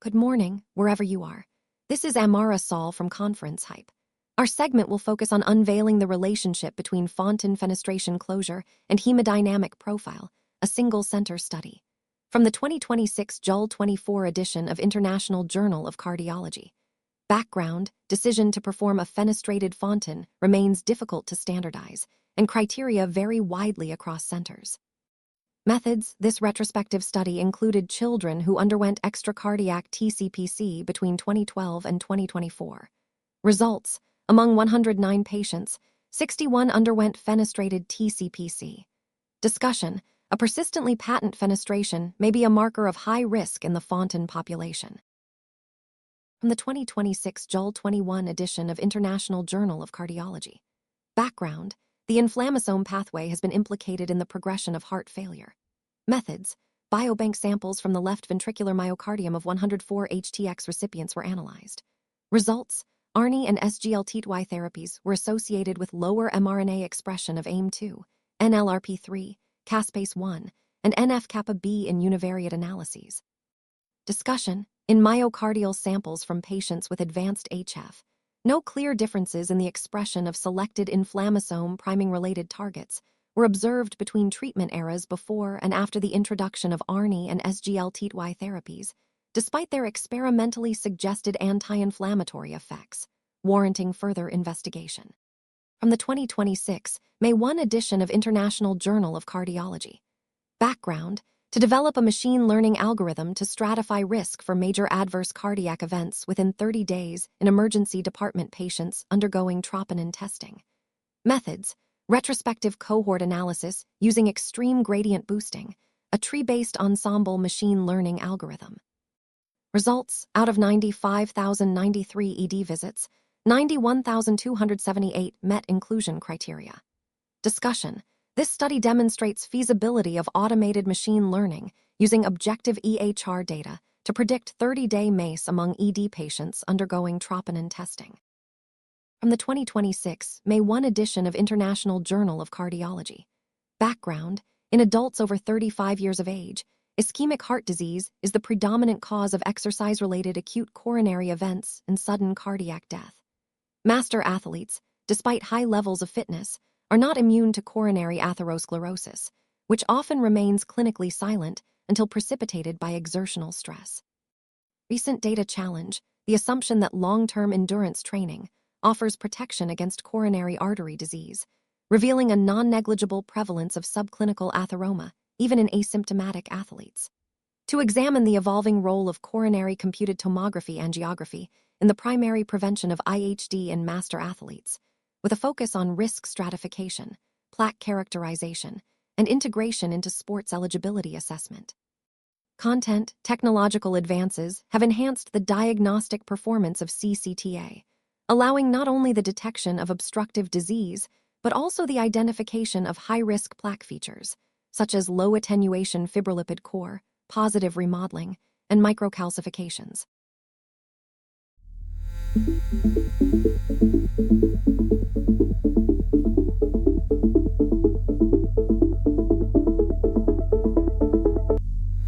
Good morning, wherever you are. This is Amara Saul from ConferenceHype. Our segment will focus on unveiling the relationship between fontan fenestration closure and hemodynamic profile, a single-center study. From the 2026 July 24 edition of International Journal of Cardiology. Background: decision to perform a fenestrated fontan remains difficult to standardize, and criteria vary widely across centers. Methods: this retrospective study included children who underwent extracardiac TCPC between 2012 and 2024. Results: among 109 patients, 61 underwent fenestrated TCPC. Discussion: a persistently patent fenestration may be a marker of high risk in the fontan population. From the 2026 July 21 edition of International Journal of Cardiology. Background: the inflammasome pathway has been implicated in the progression of heart failure. Methods: biobank samples from the left ventricular myocardium of 104 HTX recipients were analyzed. Results: ARNI and SGLT2 therapies were associated with lower mRNA expression of AIM2, NLRP3, caspase-1, and NF-kappa-B in univariate analyses. Discussion: in myocardial samples from patients with advanced HF, no clear differences in the expression of selected inflammasome priming-related targets were observed between treatment eras before and after the introduction of ARNI and SGLT2 therapies, despite their experimentally suggested anti-inflammatory effects, warranting further investigation. From the 2026 May 1 edition of International Journal of Cardiology. Background: to develop a machine learning algorithm to stratify risk for major adverse cardiac events within 30 days in emergency department patients undergoing troponin testing. Methods: retrospective cohort analysis using extreme gradient boosting, a tree-based ensemble machine learning algorithm. Results: out of 95,093 ED visits, 91,278 met inclusion criteria. Discussion: this study demonstrates feasibility of automated machine learning using objective EHR data to predict 30-day MACE among ED patients undergoing troponin testing. From the 2026 May 1 edition of International Journal of Cardiology. Background: in adults over 35 years of age, ischemic heart disease is the predominant cause of exercise-related acute coronary events and sudden cardiac death. Master athletes, despite high levels of fitness, are not immune to coronary atherosclerosis, which often remains clinically silent until precipitated by exertional stress. Recent data challenge the assumption that long-term endurance training offers protection against coronary artery disease, revealing a non-negligible prevalence of subclinical atheroma even in asymptomatic athletes. To examine the evolving role of coronary computed tomography angiography in the primary prevention of IHD in master athletes, with a focus on risk stratification, plaque characterization, and integration into sports eligibility assessment. Content: technological advances have enhanced the diagnostic performance of CCTA, allowing not only the detection of obstructive disease, but also the identification of high-risk plaque features, such as low attenuation fibrolipid core, positive remodeling, and microcalcifications.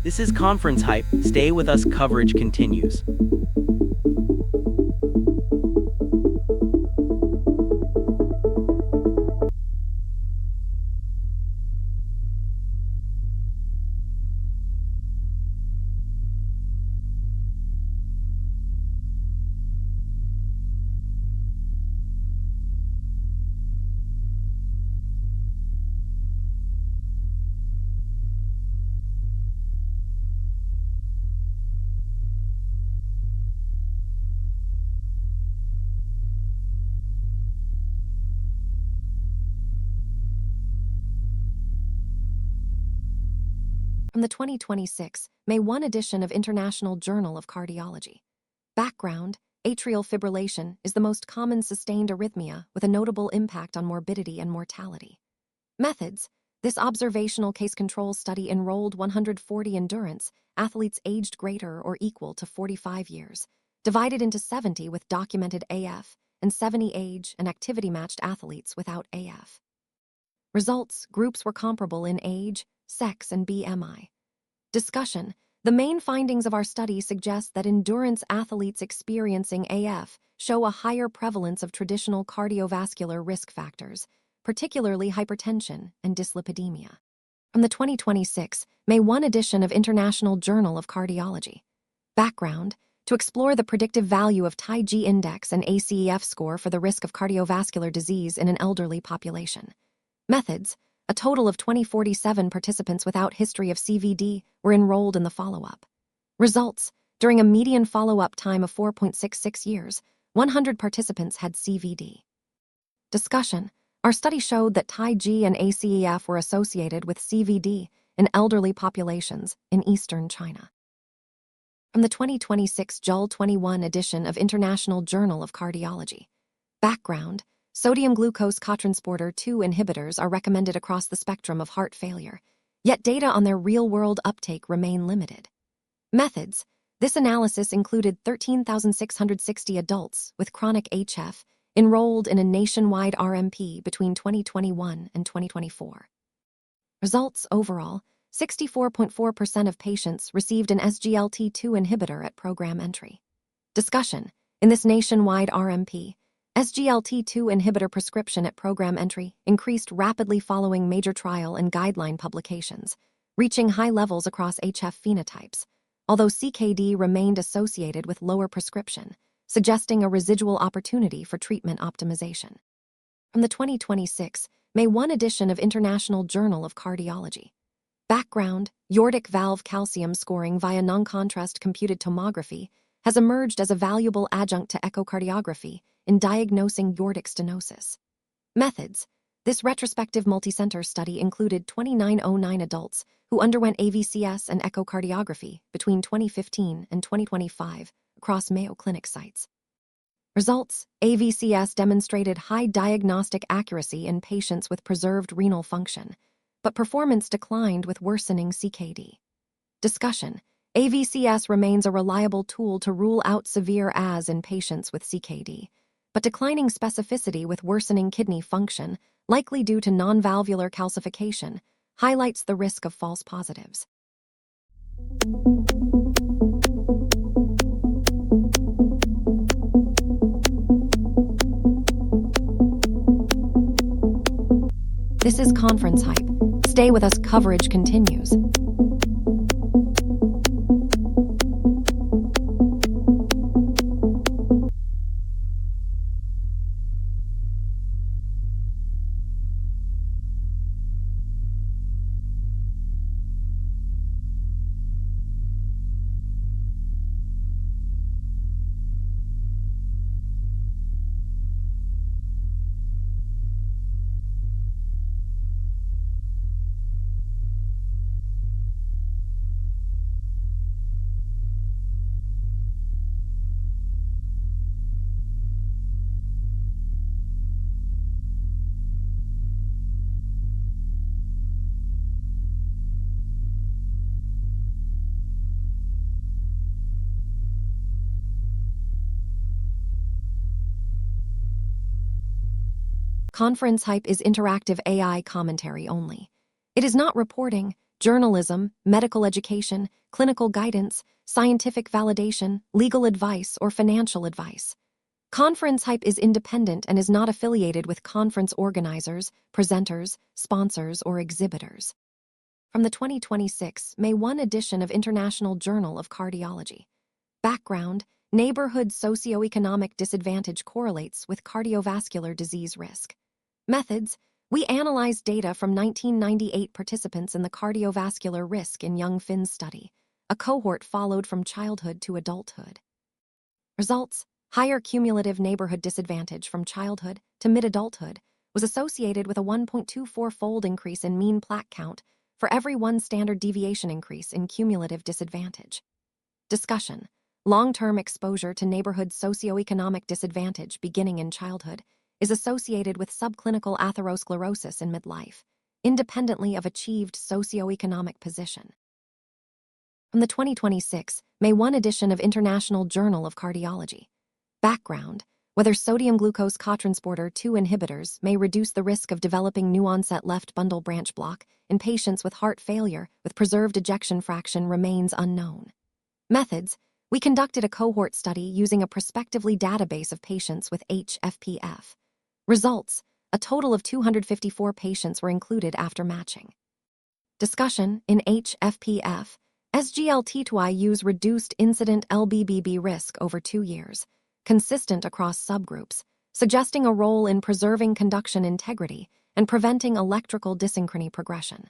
This is Conference Hype. Stay with us, coverage continues. From the 2026 May 1 edition of International Journal of Cardiology. Background: atrial fibrillation is the most common sustained arrhythmia with a notable impact on morbidity and mortality. Methods: this observational case control study enrolled 140 endurance athletes aged greater or equal to 45 years, divided into 70 with documented AF and 70 age and activity-matched athletes without AF. Results: groups were comparable in age, sex, and BMI. Discussion: The main findings of our study suggest that endurance athletes experiencing AF show a higher prevalence of traditional cardiovascular risk factors, particularly hypertension and dyslipidemia. From the 2026 May 1 edition of International Journal of Cardiology. Background: to explore the predictive value of TIG index and ACEF score for the risk of cardiovascular disease in an elderly population. Methods: a total of 2,047 participants without history of CVD were enrolled in the follow-up. Results: during a median follow-up time of 4.66 years, 100 participants had CVD. Discussion: our study showed that TIG and ACEF were associated with CVD in elderly populations in eastern China. From the 2026 Jul 21 edition of International Journal of Cardiology. Background: sodium glucose cotransporter 2 inhibitors are recommended across the spectrum of heart failure, yet data on their real-world uptake remain limited. Methods: this analysis included 13,660 adults with chronic HF enrolled in a nationwide RMP between 2021 and 2024. Results: overall, 64.4% of patients received an SGLT2 inhibitor at program entry. Discussion: in this nationwide RMP, SGLT2 inhibitor prescription at program entry increased rapidly following major trial and guideline publications, reaching high levels across HF phenotypes, although CKD remained associated with lower prescription, suggesting a residual opportunity for treatment optimization. From the 2026 May 1 edition of International Journal of Cardiology. Background: aortic valve calcium scoring via non-contrast computed tomography has emerged as a valuable adjunct to echocardiography in diagnosing aortic stenosis. Methods: this retrospective multicenter study included 2,909 adults who underwent AVCS and echocardiography between 2015 and 2025 across Mayo Clinic sites. Results: AVCS demonstrated high diagnostic accuracy in patients with preserved renal function, but performance declined with worsening CKD. Discussion: AVCS remains a reliable tool to rule out severe AS in patients with CKD, but declining specificity with worsening kidney function, likely due to non-valvular calcification, highlights the risk of false positives. This is ConferenceHype. Stay with us, coverage continues. ConferenceHype is interactive AI commentary only. It is not reporting, journalism, medical education, clinical guidance, scientific validation, legal advice, or financial advice. ConferenceHype is independent and is not affiliated with conference organizers, presenters, sponsors, or exhibitors. From the 2026 May 1 edition of International Journal of Cardiology. Background: neighborhood socioeconomic disadvantage correlates with cardiovascular disease risk. Methods: we analyzed data from 1998 participants in the cardiovascular risk in Young Finns study, a cohort followed from childhood to adulthood. Results: higher cumulative neighborhood disadvantage from childhood to mid-adulthood was associated with a 1.24-fold increase in mean plaque count for every 1 standard deviation increase in cumulative disadvantage. Discussion: long-term exposure to neighborhood socioeconomic disadvantage beginning in childhood is associated with subclinical atherosclerosis in midlife, independently of achieved socioeconomic position. From the 2026 May 1 edition of International Journal of Cardiology. Background: whether sodium glucose cotransporter 2 inhibitors may reduce the risk of developing new-onset left bundle branch block in patients with heart failure with preserved ejection fraction remains unknown. Methods: we conducted a cohort study using a prospectively database of patients with HFpF. Results: a total of 254 patients were included after matching. Discussion: in HFpF, SGLT2I reduced incident LBBB risk over 2 years, consistent across subgroups, suggesting a role in preserving conduction integrity and preventing electrical dysynchrony progression.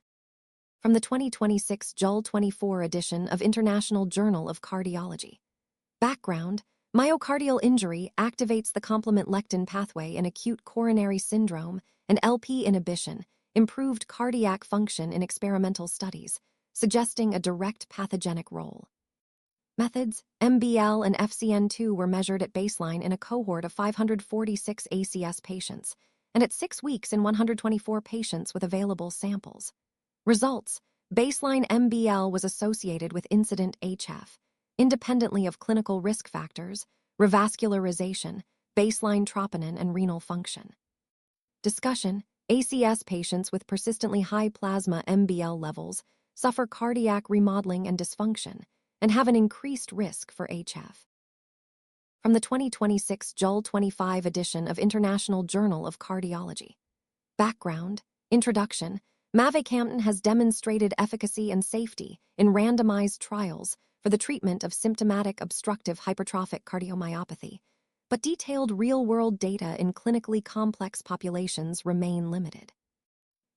From the 2026 Jul 24 edition of International Journal of Cardiology. Background: myocardial injury activates the complement lectin pathway in acute coronary syndrome, and LP inhibition improved cardiac function in experimental studies, suggesting a direct pathogenic role. Methods: MBL and FCN2 were measured at baseline in a cohort of 546 ACS patients, and at 6 weeks in 124 patients with available samples. Results: baseline MBL was associated with incident HF, independently of clinical risk factors, revascularization, baseline troponin, and renal function. Discussion: ACS patients with persistently high plasma MBL levels suffer cardiac remodeling and dysfunction and have an increased risk for HF. From the 2026 Jul 25 edition of International Journal of Cardiology. Background: introduction. Mavacamten has demonstrated efficacy and safety in randomized trials for the treatment of symptomatic obstructive hypertrophic cardiomyopathy, but detailed real-world data in clinically complex populations remain limited.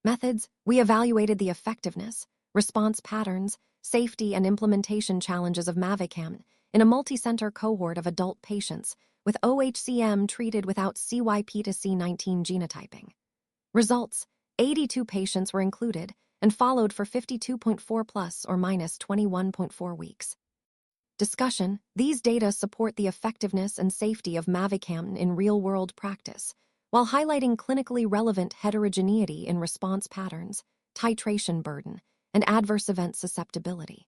Methods: we evaluated the effectiveness, response patterns, safety, and implementation challenges of mavacamten in a multicenter cohort of adult patients with OHCM treated without CYP to C19 genotyping. Results: 82 patients were included and followed for 52.4 plus or minus 21.4 weeks. Discussion: these data support the effectiveness and safety of mavacamten in real-world practice, while highlighting clinically relevant heterogeneity in response patterns, titration burden, and adverse event susceptibility.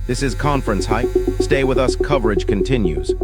This is ConferenceHype. Stay with us, coverage continues.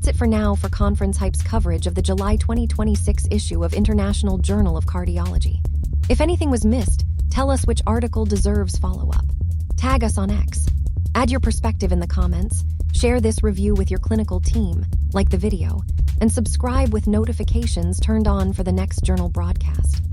That's it for now for ConferenceHype's coverage of the July 2026 issue of International Journal of Cardiology. If anything was missed, tell us which article deserves follow-up. Tag us on X. Add your perspective in the comments, share this review with your clinical team, like the video, and subscribe with notifications turned on for the next journal broadcast.